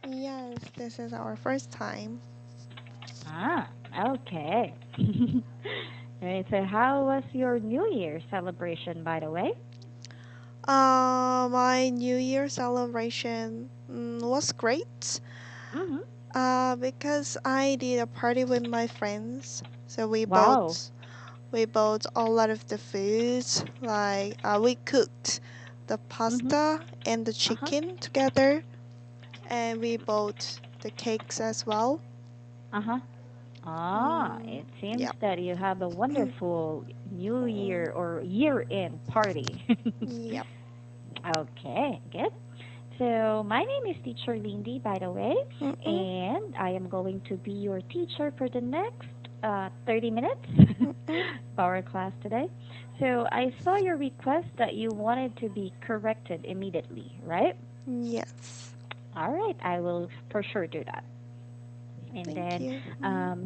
Yes, this is our first time. Ah, okay. Alright, so how was your New Year celebration, by the way? My New Year celebration was great. Mm-hmm. Because I did a party with my friends. So Wow. we bought a lot of the foods. Like we cooked the Mm-hmm. pasta and the Uh-huh. chicken together, and we bought the cakes as well. Uh-huh. Ah, Mm, it seems yep. that you have a wonderful New Year or year-end party. Yep. Okay, good. So, my name is Teacher Lindy, by the way, Mm-mm, and I am going to be your teacher for the next 30 minutes mm-mm. of our class today. So, I saw your request that you wanted to be corrected immediately, right? Yes. All right, I will for sure do that. And Thank then, you.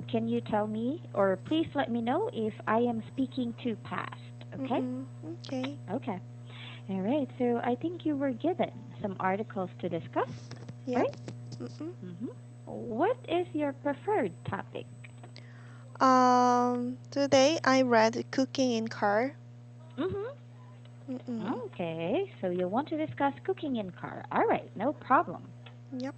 can you tell me, or please let me know if I am speaking too fast, okay? Mm-mm. Okay. Okay. All right, so I think you were given some articles to discuss, Yep. right? Mm-mm. Mm-hmm. What is your preferred topic? Today I read Cooking in Car. Mm-hmm. Mm-mm. Okay, so you want to discuss cooking in car. All right, no problem. Yep.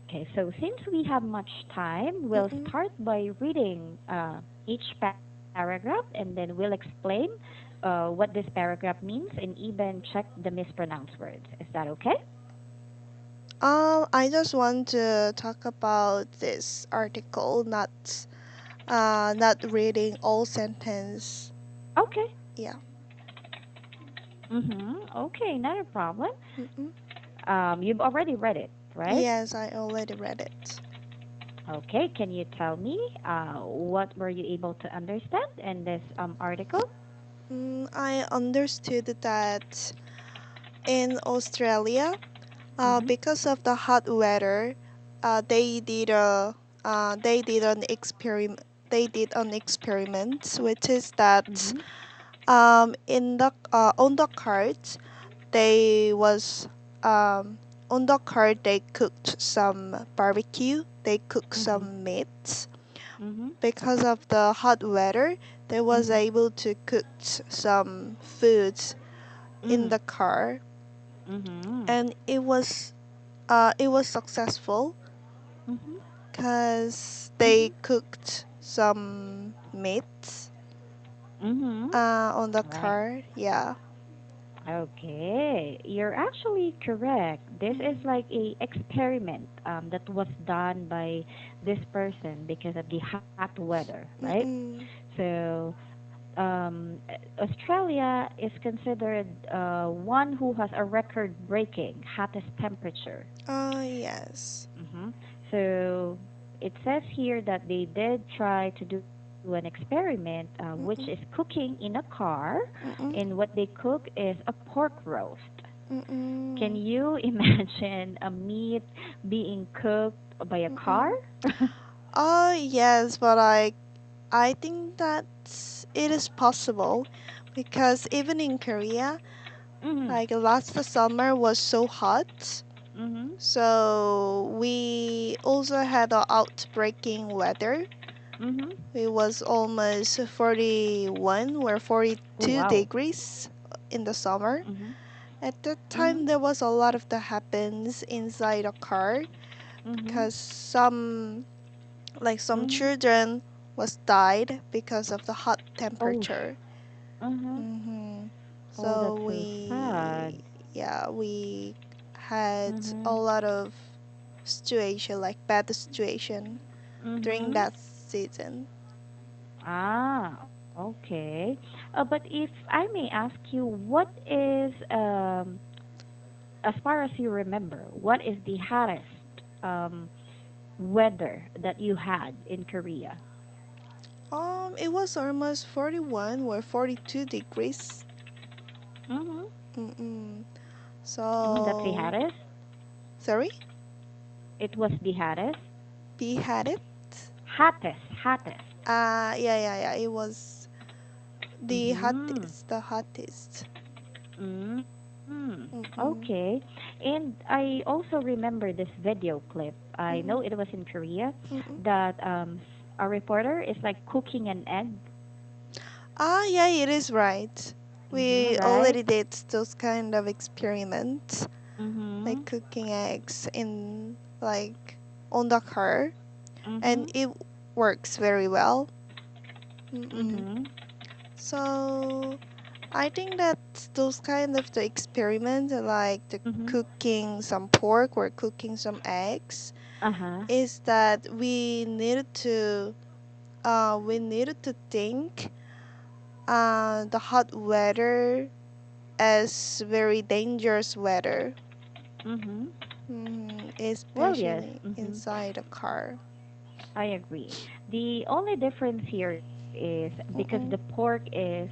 Okay, so since we have much time, we'll Mm-mm. start by reading each paragraph and then we'll explain what this paragraph means and even check the mispronounced words. Is that okay? I just want to talk about this article, not reading all sentence. Okay. Yeah. Mm-hmm. Okay, not a problem. Mm-mm. You've already read it, right? Yes, I already read it. Okay, can you tell me what were you able to understand in this article? I understood that in Australia, Mm-hmm. because of the hot weather, they did an experiment. They did an experiment, which is that Mm-hmm. in the on the cart they was um, on the cart they cooked some barbecue. They cooked Mm-hmm. some meats. Mm-hmm. Because of the hot weather, they was Mm-hmm. able to cook some foods in Mm. the car, Mm-hmm. and it was successful Mm-hmm. because Mm-hmm. they cooked some meats Mm-hmm. on the Right. car. Yeah. Okay. You're actually correct. This is Mm, like a experiment that was done by this person because of the hot weather, right? mm-mm. So Australia is considered one who has a record-breaking hottest temperature. Yes. hmm So it says here that they did try to do an experiment, which is Mm-mm. cooking in a car, and Mm-mm. what they cook is a pork roast. Can Mm-mm. you imagine a meat being cooked by a car? Mm-mm. Yes, but I think that it is possible because even in Korea, mhm. like last summer was so hot. Mhm. So we also had a outbreaking weather. Mhm. It was almost 41 or Oh 42 wow. degrees in the summer. Mhm. At that Mhm. time, there was a lot of that happens inside a car Mhm. because some Mhm. children was died because of the hot Oh. temperature. Mhm. hmm Oh, that's So so sad. we had a Mhm. lot of situation like bad situation during Mhm. that season. Ah, okay. But if I may ask you, what is as far as you remember, what is the hottest um weather that you had in Korea? It was almost 41 or 42 degrees. Mhm. Mm-mm. That's the So, hottest. sorry, It was the hottest. we had it. Hottest. Hottest. Yeah. It was Mhm. the hottest. Mm. Mm, Mm-mm. okay. And I also remember this video clip. I Mm-mm. know it was in Korea Mm-mm. that a reporter is like cooking an egg. Ah, yeah, it is right. Mm-hmm, We right? already did those kind of experiments, Mm-hmm. like cooking eggs in like on the car, Mm-hmm. and it works very well. Mm-mm. Mm-hmm. So I think that those kind of the experiments, like the Mm-hmm. cooking some pork or cooking some eggs, Uh-huh. is that we needed to think the hot weather as very dangerous weather, Mm-hmm. Well, yes. especially Mm-hmm. inside a car. I agree. The only difference here is because the Mm-mm. pork is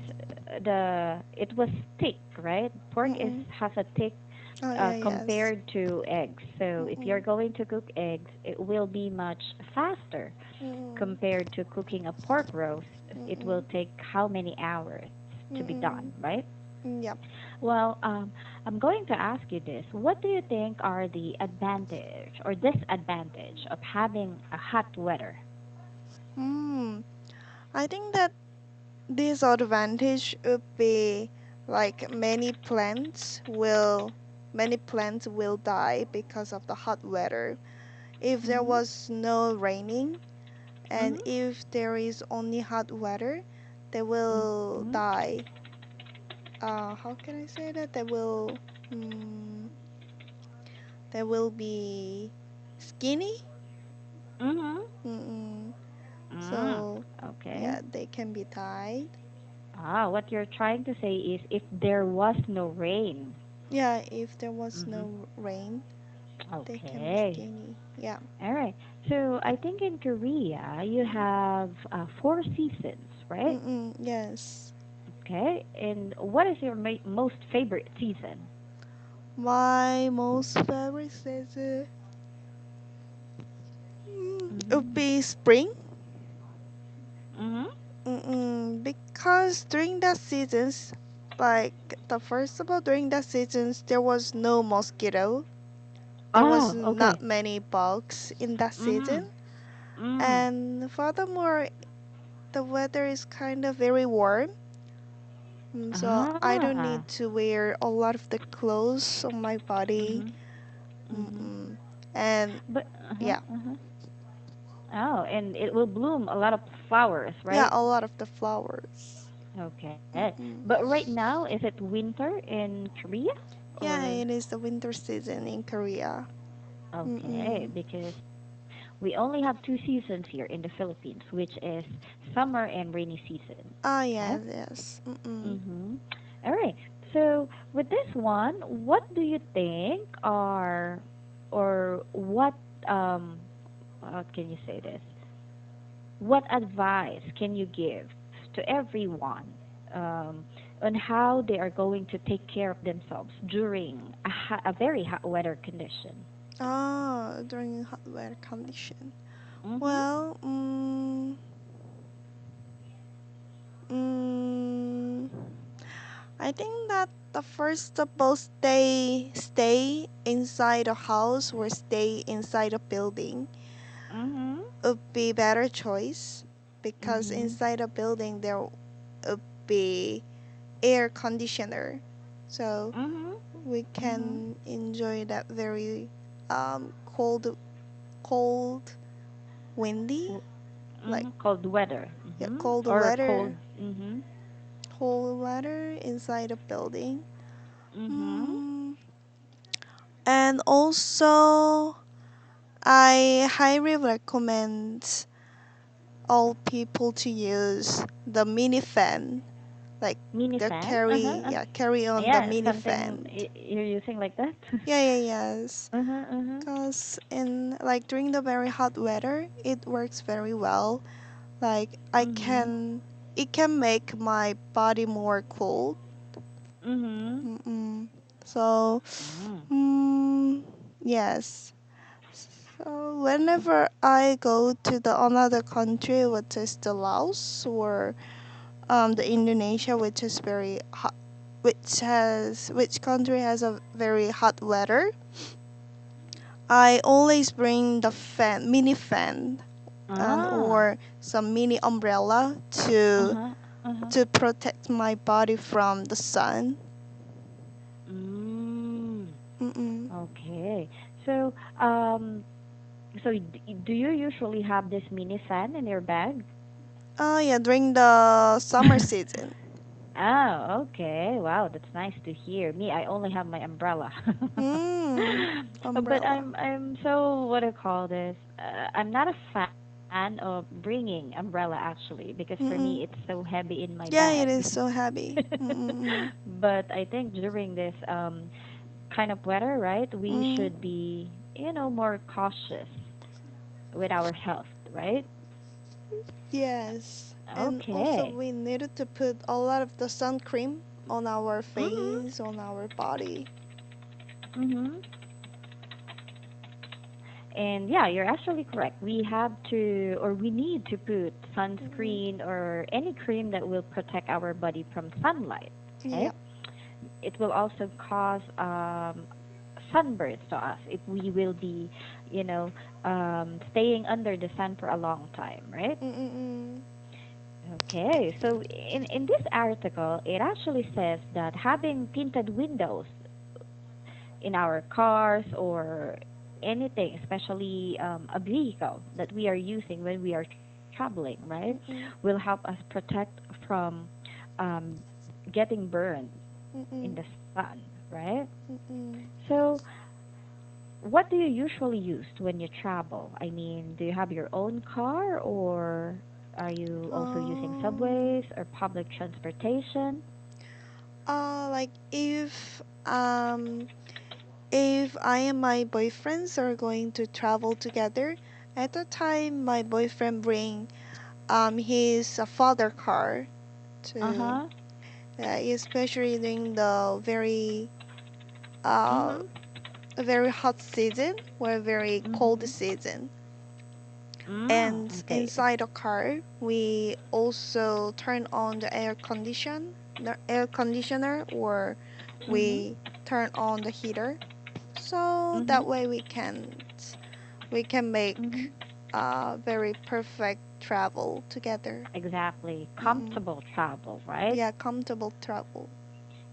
it was thick, right? Pork is Mm-mm. has a thick Oh yeah, yes. compared to eggs. So if you're Mm-mm. going to cook eggs, it will be much faster Mm-mm. compared to cooking a pork roast. It will Mm-mm. take how many hours to be done, Mm-mm. right? Yep. Well, I'm going to ask you this. What do you think are the advantage or disadvantage of having a hot weather? Mm. I think that disadvantage would be like many plants will die because of the hot weather. If there Mhm. was no raining and Mhm. if there is only hot weather, they will Mhm. die. How can I say that? Mm, they will be skinny. Mhm. Mm-mm. Mm. So Okay. yeah, they can be died. Ah, what you're trying to say is if there was no rain. Yeah, if there was Mhm. no rain, they can be Okay. skinny. Yeah. All right. So I think in Korea you have four seasons, right? Mm-mm, yes. Okay. And what is your most favorite season? My most favorite season would Mhm. be spring. Mhm. Because during that seasons, like the first of all, during that seasons, there was no mosquito. There was Oh, not okay. many bugs in that Mhm. season. Mm. And furthermore, the weather is kind of very warm. So I don't Ah. need to wear a lot of the clothes on my body. Mhm. Mhm. Mm-mm. And But yeah, oh, and it will bloom a lot of flowers, yeah, right? a lot of the flowers. Okay. Mm-mm. But right now, is it winter in Korea? Yeah, Or it is the winter season in Korea. okay, Mm-mm. because we only have two seasons here in the Philippines, which is summer and rainy season. Ah, Okay? yes, yes. Mm-mm. Mhm. All right. So, with this one, what do you think are or what can you say this? What advice can you give to everyone um, on how they are going to take care of themselves during a very hot weather condition? Ah, during hot weather condition. Mhm. Well, mm, I think that the first of all, stay inside a house or stay inside a building Mhm. would be better choice because Mhm. inside a building there would be air conditioner, so Mhm. we Mhm. can enjoy that very cold, windy, W- like Cold weather. yeah, Mhm. cold Or weather, cold. Mhm. cold weather inside a building. Mhm. Mm, and also, I highly recommend all people to use the mini fan, like Mini the fan. carry on the Yeah, mini something fan. you're using like that. Yeah, yeah, yes. Uh-huh. Cause in like during the very hot weather, it works very well. Like I Mhm. can, it can make my body more cool. Mhm. Mm-mm. So, Mhm. mm, yes. So whenever I go to the another country, which is the Laos or the Indonesia, which is very hot, which country has a very hot weather, I always bring the fan, mini fan, and Ah. or some mini umbrella to Uh-huh. Uh-huh. protect my body from the sun. Mm. Mm-mm. Okay. So, um, do you usually have this mini fan in your bag? Oh yeah, during the summer season. Oh, okay. Wow, that's nice to hear. Me, I only have my umbrella. But Umbrella. I'm so what do I call this? I'm not a fan of bringing umbrella actually because for me it's Mm-mm. so heavy in my Yeah, bag. it is so heavy. Mm-mm. But I think during this kind of weather, right, we Mm. should be, more cautious with our health, right? Yes, and also Okay. we needed to put a lot of the sun cream on our Mhm. face, on our body. Mhm. And yeah, you're actually correct. We have to, or we need to put Mm-mm. sunscreen or any cream that will protect our body from sunlight. Okay? Yeah. It will also cause sunburns to us if we will be, staying under the sun for a long time, right? Mm-mm. Okay, so in this article, it actually says that having tinted windows in our cars or anything, especially a vehicle that we are using when we are traveling, right, will Mm-mm. help us protect from um, getting burned in Mm-mm. the sun, right? Mm-mm. So, what do you usually use when you travel? I mean, do you have your own car or are you also using Um, subways or public transportation? like if I and my boyfriends are going to travel together, at the time my boyfriend bring his father car Uh to, huh. especially during the uh Mhm. very hot season or very cold Mhm. season. Mm, And okay. inside the car, we also turn on the air conditioner, or Mhm. we turn on the heater, so Mhm. that way we can make Mhm. very perfect travel together. Exactly. Mm-mm. Comfortable travel, right? Yeah, comfortable travel.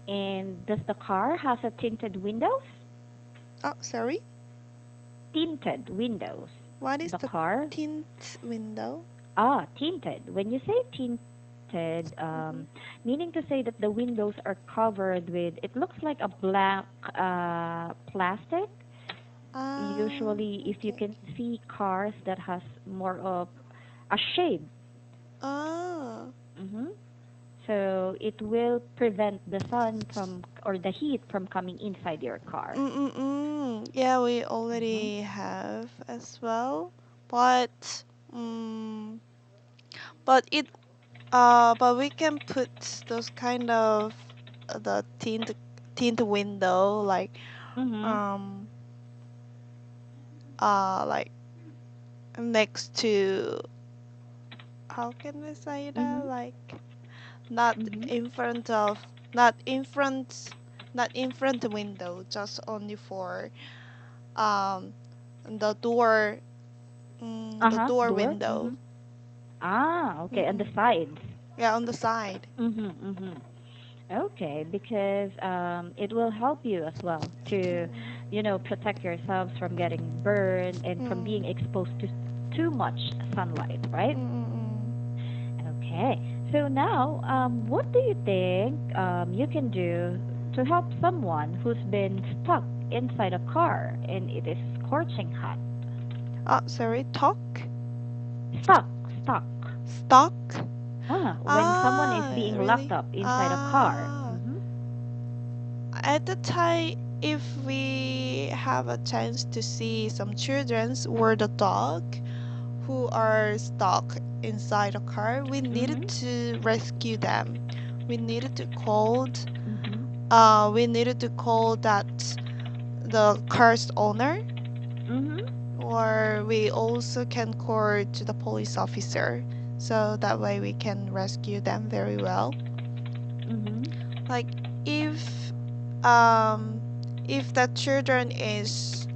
And does the car has a tinted windows? Oh, sorry. Tinted windows. What is The the car? tint window? Ah, tinted. When you say tinted, Mm-mm. meaning to say that the windows are covered with, it looks like a black plastic. Ah, Usually, if you okay. can see cars that has more of a shade. Ah. hmm So it will prevent the sun from or the heat from coming inside your car. Mm-mm-mm. Yeah, we hmm already have as well, but mm, it but we can put those kind of the tint window Mhm. um like next to, how can we say that, Mhm. not Mhm. in front of, not in front not in front window, just only for um the door, the Uh-huh. door Door. window. Mhm. Ah, okay. On the Mm-mm. sides. Yeah, on the side. Mhm. Mhm. Okay, because it will help you as well to, protect yourselves from getting burned and from being Mm-mm. exposed to too much sunlight, right? Mm-mm. Okay. So now, what do you think you can do to help someone who's been stuck inside a car and it is scorching hot? Sorry, talk? Stuck, stuck. Stock? When someone is being locked Really? up inside a car. At the time, if we have a chance to see some childrens or the dog who are stuck inside a car, we needed Mhm. to rescue them. We needed to call, Mhm. that the car's owner, Mhm. or we also can call to the police officer, so that way we can rescue them very well. Mhm. Like if um, if the children is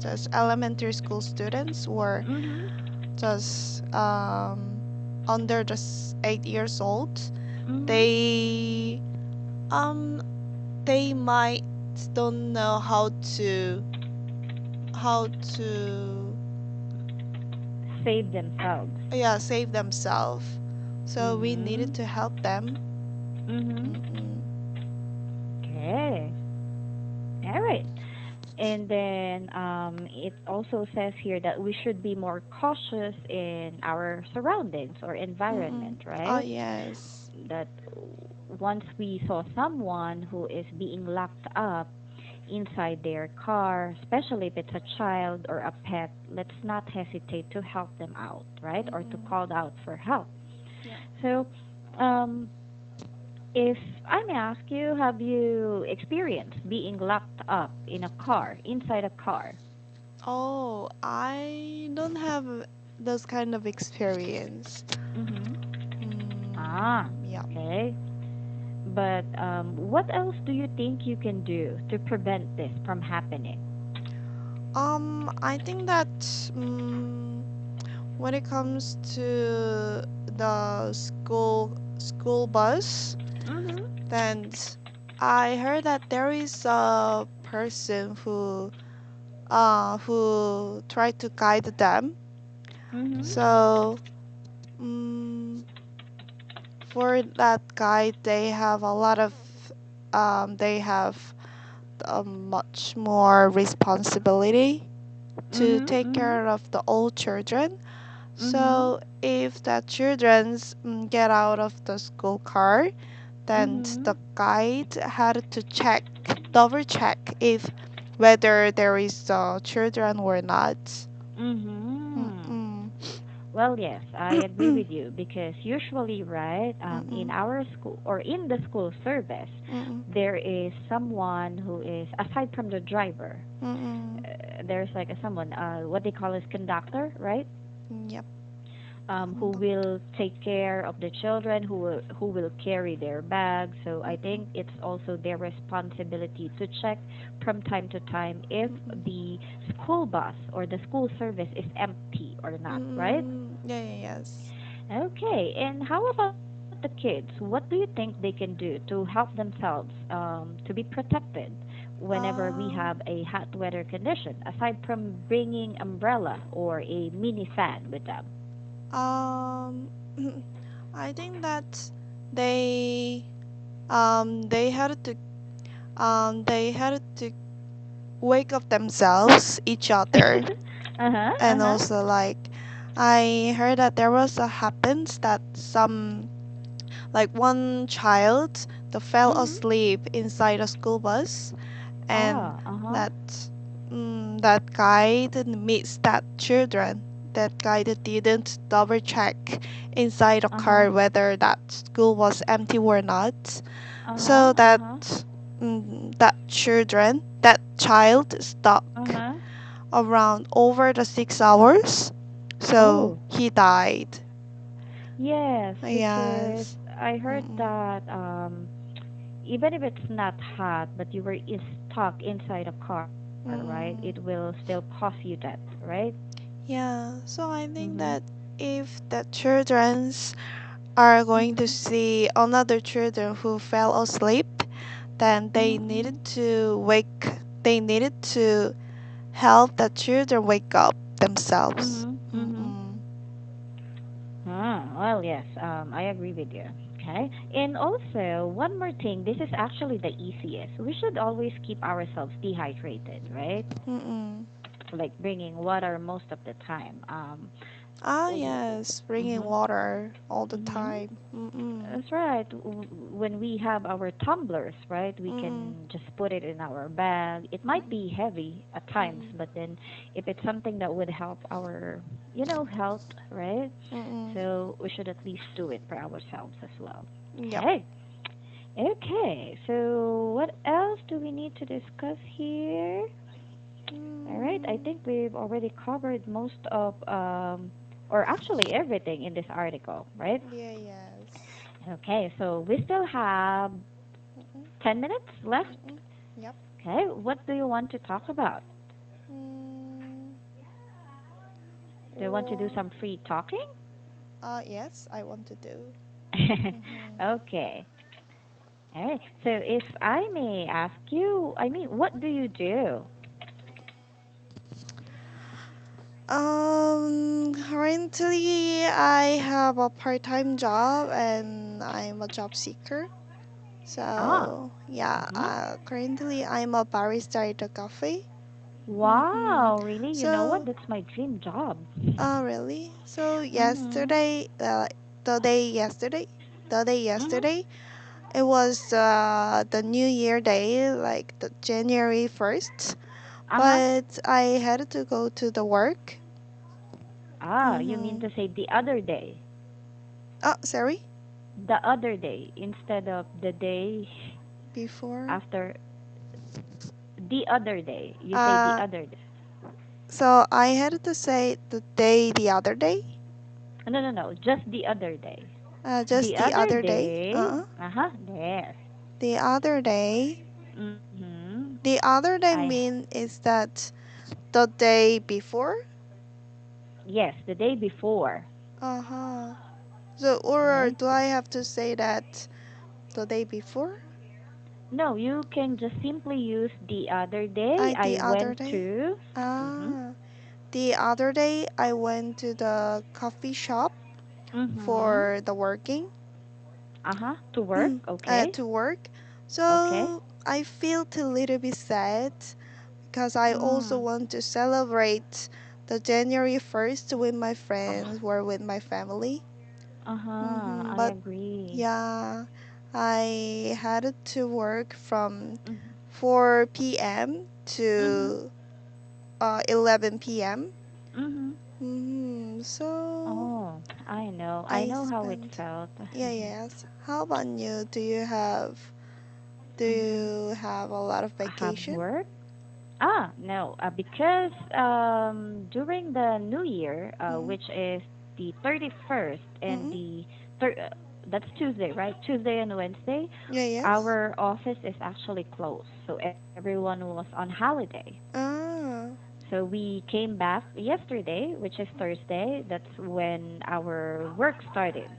just elementary school students or Mhm. just under 8 years old, Mhm. they um they might don't know how to Save themselves. yeah, save themselves, so we needed Mhm. to help them. Mhm. Mm-mm. Okay. All right. And then it also says here that we should be more cautious in our surroundings or Mm-mm. environment, Oh right? yes. That once we saw someone who is being locked up inside their car, especially if it's a child or a pet, let's not hesitate to help them out, right? Or to Mm-mm. call out for help. Yeah. So, um, if I may ask you, have you experienced being locked up in a car, inside a car? Oh, I don't have those kind of experience. Mm-hmm. Ah, Yeah. okay. But what else do you think you can do to prevent this from happening? I think that when it comes to the school bus, Mm-hmm. then I heard that there is a person who tried to guide them. Mm-hmm. So um, for that guide, they have a lot of they have much more responsibility to Mm-hmm. take Mm-hmm. care of the old children. Mm-hmm. So if the children get out of the school car, then Mm-hmm. the guide had to double check if whether there is children or not. Mm-hmm. Mm-mm. Well, yes, I agree with you because usually, right, in Mm-mm. our school or in the school service, Mm-mm. there is someone who is aside from the driver. Mm-mm. There's like a someone, what they call as conductor, right? Yep. Who will take care of the children, who will carry their bags. So I Mm-mm. think it's also their responsibility to check from time to time if Mm-mm. the school bus or the school service is empty or not, right? Mm-mm. Yeah, yeah, yes. Okay, and how about the kids? What do you think they can do to help themselves to be protected whenever we have Um, a hot weather condition, aside from bringing umbrella or a mini fan with them? um, I think that they they had to they had to wake up themselves, each other, Uh-huh, and uh-huh. also like I heard that there was a happens that some like one child that fell Mhm. asleep inside a school bus, and Ah, uh-huh. that that guy didn't miss that children. That guy that didn't double check inside the Uh-huh. car whether that school was empty or not. So Uh-huh, that uh-huh. that child stuck Uh-huh. around over the 6 hours. So Oh, he died. yes, because Yes. I heard Mm-mm. that even if it's not hot, but you were stuck inside a car, right? It will Mm-mm. still cause you death, right? Yeah. So I think Mhm. that if the childrens are going to Mhm. see another children who fell asleep, then Mhm. Mhm. they needed to help the children wake up themselves. Mhm. Mhm. Mm-mm. Ah, well, yes, I agree with you. Okay. And also, one more thing, this is actually the easiest. We should always keep ourselves dehydrated, right? Mm-mm. Like bringing water most of the time. Ah, yes, bringing Mhm. water all the Mhm. time. Mm-mm. That's right. When we have our tumblers, right, we Mm-mm. can just put it in our bag. It might be heavy at times, Mm-mm. but then if it's something that would help our, health, right? Mm-mm. So we should at least do it for ourselves as well. Yep. Okay. Okay. So what else do we need to discuss here? All right. I Mm, think we've already covered most of or actually everything in this article, right? yeah, yes. Okay, so we still have 10 minutes left. Mm-mm. Yep. Okay, what do you want to talk about? Mm, Do you want to do or some free talking? yes, I want to do. Mm-hmm. Okay. All right. So if I may ask you, I mean, what do you do? Currently, I have a part-time job and I'm a job seeker. Ah. So yeah, Mhm. currently I'm a barista at a cafe. Mm-hmm. Wow, really? You know what? So, That's my dream job. really? So Mhm. the day Mhm. yesterday, it was the New Year day, like the January 1st. Uh-huh. But I had to go to the work. Ah, you mean Mm-hmm. to say the other day? Oh, sorry. The other day instead of the day Before. after the other day. You say the Uh, other day. so I had to say the other day. No, no, no. Just the other day. Just The the other other day. day. Uh-huh. There. The other day. Mhm. The other day I mean is that the day before. Yes, the day before. Uh huh. So, or Okay. do I have to say that the day before? No, you can just simply use the other day. I I the other went day. to. Mhm. Ah, the other day I went to the coffee shop Mhm. for the working. Uh-huh. To work. Okay. To work. Okay. So I feel a little bit sad because I also Mm. want to celebrate the January 1st with my Oh. friends or with my family. Uh-huh. I But agree. yeah, I had to work from Mhm. 4 p.m. Mhm. to 11 p.m. Mhm. So Oh, I know. I I know how it spent. felt. Yeah, yes. How about you? Do Mhm. you have a lot of Have vacation? work? Ah, no. Because during the New Year, Mm-mm. which is the 31st and Mm-mm. the that's Tuesday, right? Tuesday and Wednesday, Yeah, yes. our office is actually closed, so everyone was on holiday. Ah. So we came back yesterday, which is Thursday. That's when our work started.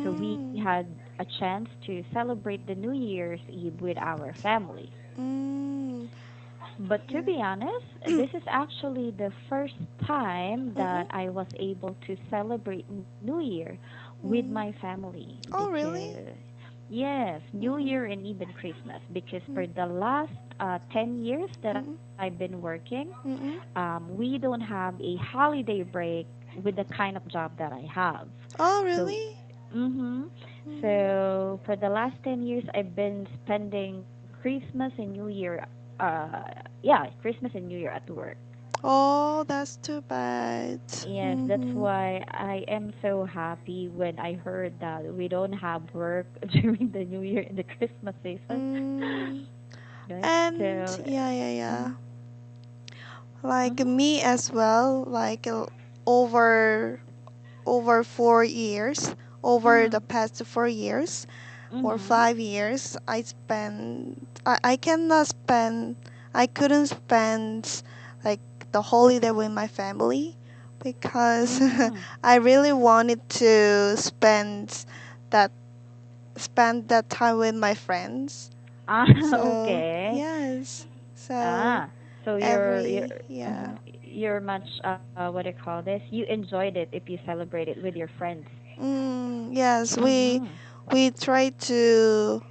So we Mm. had a chance to celebrate the New Year's Eve with our family. Mm. But to Yeah. be honest, this is actually the first time Mm-mm. that I was able to celebrate New Year with my Mm. family Oh, really? because, yes, New Mm-mm. Year and even Christmas. Because Mm. for the last 10 years that I've Mm-mm. been working, Mm-mm. we don't have a holiday break with the kind of job that I have. Oh, So, really? mm-hmm. Mm. So for the last 10 years, I've been spending Christmas and New Year, yeah, Christmas and New Year at work. Oh, that's too bad. Yes, that's Mm-hmm. why I am so happy when I heard that we don't have work during the New Year and the Christmas season, Mm. right? And So, yeah, yeah, yeah. mhm, Like mhm, me as well. Like over over 4 years, over the mhm, past 4 years or mhm, 5 years, I cannot spend. I couldn't spend like the holiday with my family because mhm. I really wanted to that spend that time with my friends. Ah, So okay. yes, so Ah, so every yeah. you're much what do you call this? You enjoyed it if you celebrate it with your friends. Yes, Mhm. we try to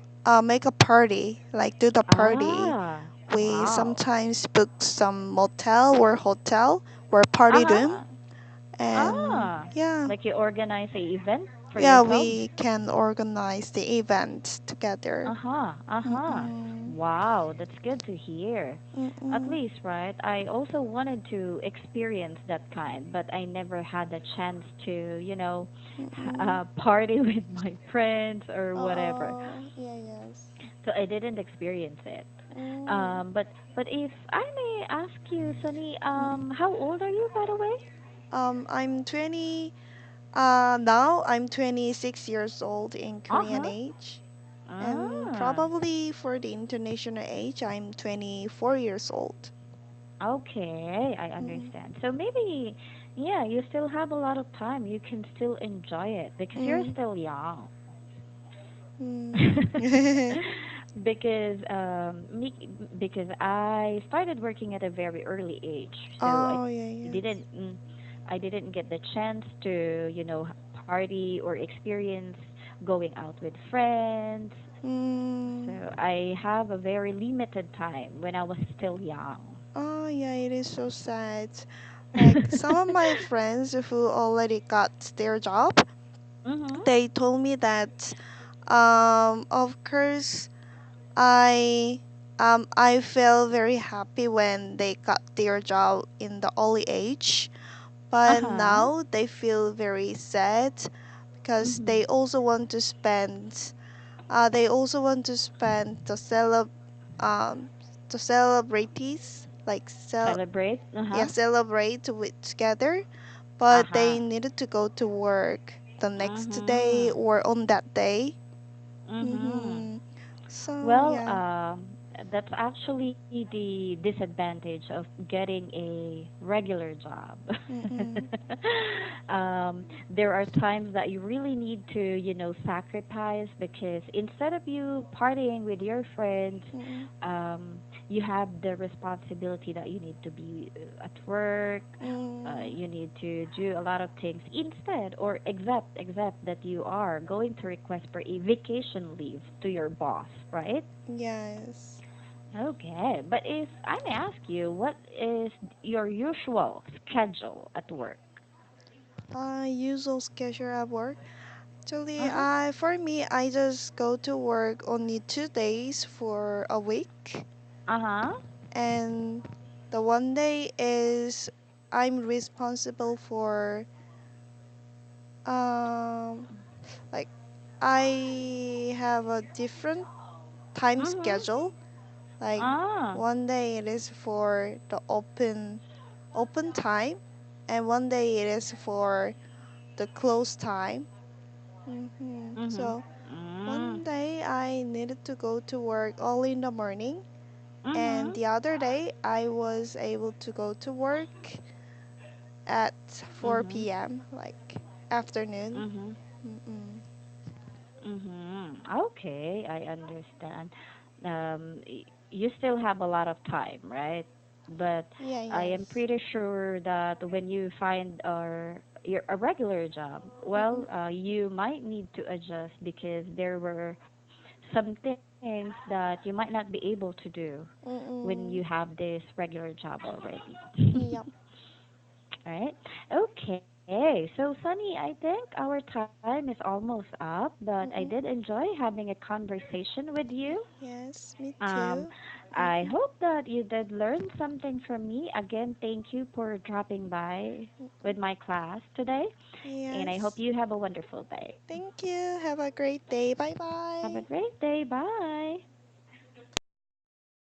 make a party, like do the party. Ah, We wow. sometimes book some motel or hotel or party room, Uh-huh. and Ah, yeah, like you organize a event for yeah, yourselves? we can organize the event together. Uh-huh. Uh-huh. Mm-mm, Wow, that's good to hear. At mm-mm, least, right? I also wanted to experience that kind, but I never had the chance to, mm-mm. party with my friends or whatever. Oh, yeah, yes. So I didn't experience it. Mm, But if I may ask you, Sunny, mm. how old are you, by the way? I'm 20. Now I'm 26 years old in Korean Uh-huh. age. And Ah, probably for the international age, I'm 24 years old. okay, I Mm-mm. understand. So maybe, yeah, you still have a lot of time. You can still enjoy it because you're Mm. still young. Mm. Because because I started working at a very early age, so Oh, yeah, yes. didn't mm, I didn't get the chance to party or experience going out with friends. So Mm. I have a very limited time when I was still young. Oh, yeah, it is so sad. Like some of my friends who already got their job, Mhm. they told me that, of course, I feel very happy when they got their job in the early age, Uh but huh. now they feel very sad because Mhm. they also want to spend um the celebrities like Celebrate. Uh huh. yeah, celebrate with together, Uh but huh. they needed to go to work the next day Mhm. or on that day. Mhm. Mm-hmm. So Well, yeah. that's actually the disadvantage of getting a regular job. Mm-mm. There are times that you really need to, sacrifice because instead of you partying with your friends, Mm-mm. you have the responsibility that you need to be at work. Mm. You need to do a lot of things instead, or except that you are going to request for a vacation leave to your boss, right? Yes. Okay, but if I may ask you, what is your usual schedule at work? Usual schedule at work. Actually, Uh-huh. for me, I just go to work only 2 days for a week, Uh-huh. and the one day is I'm responsible for um like I have a different time Mhm. schedule. Like Ah. one day it is for the open time, and one day it is for the close time. Mhm. So Mm. one day I needed to go to work early in the morning, and Mhm. the other day I was able to go to work at Mhm. 4 p.m. like afternoon. Mhm. Mm-mm. Mhm. Okay, I understand. You still have a lot of time, right? But Yeah, I am yes. pretty sure that when you find a regular job, Mm-mm. well, you might need to adjust because there were some things that you might not be able to do when you Mm-mm. have this regular job already. Yep. Right? Okay. So, Sunny, I think our time is almost up, but I did Mm-mm. enjoy having a conversation with you. Yes, me Um, too. I Mm-hmm. hope that you did learn something from me. Again, thank you for dropping by with Mm-mm. my class today, and I hope Yes. you have a wonderful day. Thank you. Have a great day. Bye Have a bye. great day. Bye.